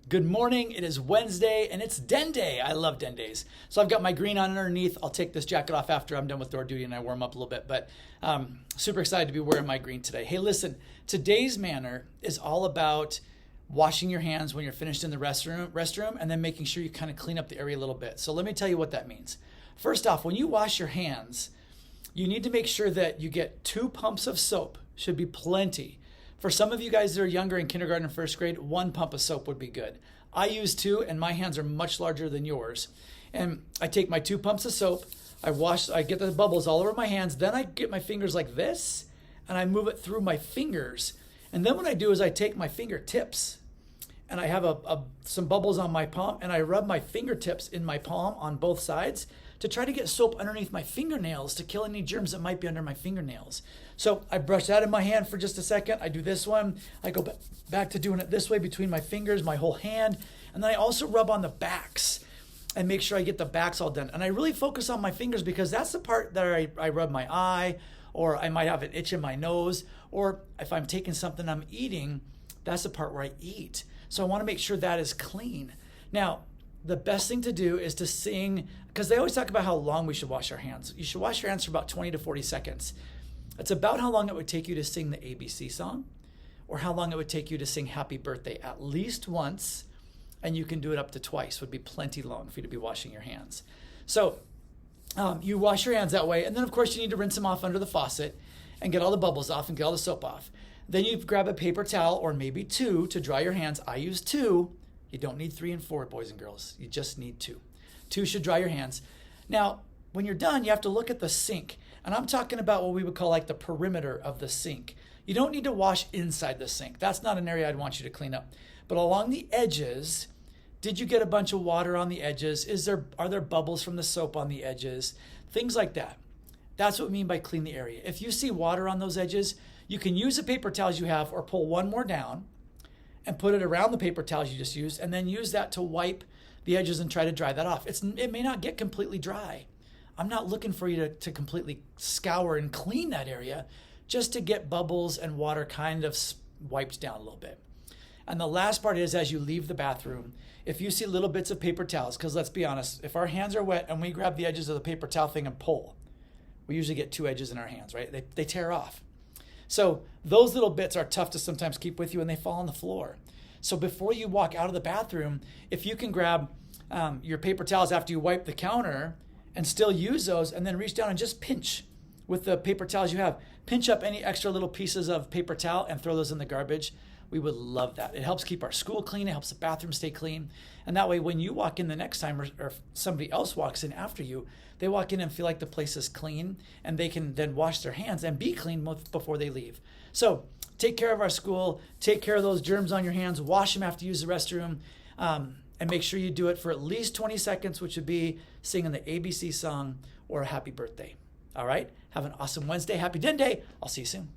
Good morning. It is Wednesday and it's den day. I love den days. So I've got my green on underneath. I'll take this jacket off after I'm done with door duty and I warm up a little bit, but super excited to be wearing my green today. Hey, listen, today's manner is all about washing your hands when you're finished in the restroom and then making sure you kind of clean up the area a little bit. So let me tell you what that means. First off, when you wash your hands, you need to make sure that you get 2 pumps of soap. Should be plenty. For some of you guys that are younger in kindergarten and first grade, 1 pump of soap would be good. I use 2 and my hands are much larger than yours. And I take my 2 pumps of soap, I get the bubbles all over my hands, then I get my fingers like this and I move it through my fingers. And then what I do is I take my fingertips and I have some bubbles on my palm and I rub my fingertips in my palm on both sides to try to get soap underneath my fingernails to kill any germs that might be under my fingernails. So I brush that in my hand for just a second. I do this one. I go back to doing it this way between my fingers, my whole hand. And then I also rub on the backs and make sure I get the backs all done. And I really focus on my fingers because that's the part that I rub my eye, or I might have an itch in my nose, or if I'm taking something I'm eating, that's the part where I eat. So I want to make sure that is clean. Now, the best thing to do is to sing, because they always talk about how long we should wash our hands. You should wash your hands for about 20 to 40 seconds. It's about how long it would take you to sing the ABC song, or how long it would take you to sing Happy Birthday at least once, and you can do it up to twice. Would be plenty long for you to be washing your hands. So you wash your hands that way, and then of course you need to rinse them off under the faucet and get all the bubbles off and get all the soap off. Then you grab a paper towel or maybe 2 to dry your hands. I use 2. You don't need 3 and 4, boys and girls. You just need 2. 2 should dry your hands. Now, when you're done, you have to look at the sink. And I'm talking about what we would call like the perimeter of the sink. You don't need to wash inside the sink. That's not an area I'd want you to clean up. But along the edges, did you get a bunch of water on the edges? Are there bubbles from the soap on the edges? Things like that. That's what we mean by clean the area. If you see water on those edges, you can use the paper towels you have or pull one more down and put it around the paper towels you just used, and then use that to wipe the edges and try to dry that off. It may not get completely dry. I'm not looking for you to completely scour and clean that area, just to get bubbles and water kind of wiped down a little bit. And the last part is, as you leave the bathroom, if you see little bits of paper towels, because let's be honest, if our hands are wet and we grab the edges of the paper towel thing and pull, we usually get 2 edges in our hands, right? They tear off. So those little bits are tough to sometimes keep with you and they fall on the floor. So before you walk out of the bathroom, if you can grab your paper towels after you wipe the counter and still use those, and then reach down and just pinch with the paper towels you have. Pinch up any extra little pieces of paper towel and throw those in the garbage. We would love that. It helps keep our school clean. It helps the bathroom stay clean. And that way, when you walk in the next time, or somebody else walks in after you, they walk in and feel like the place is clean, and they can then wash their hands and be clean before they leave. So take care of our school. Take care of those germs on your hands. Wash them after you use the restroom. And make sure you do it for at least 20 seconds, which would be singing the ABC song or a happy birthday. All right? Have an awesome Wednesday. Happy Den Day. I'll see you soon.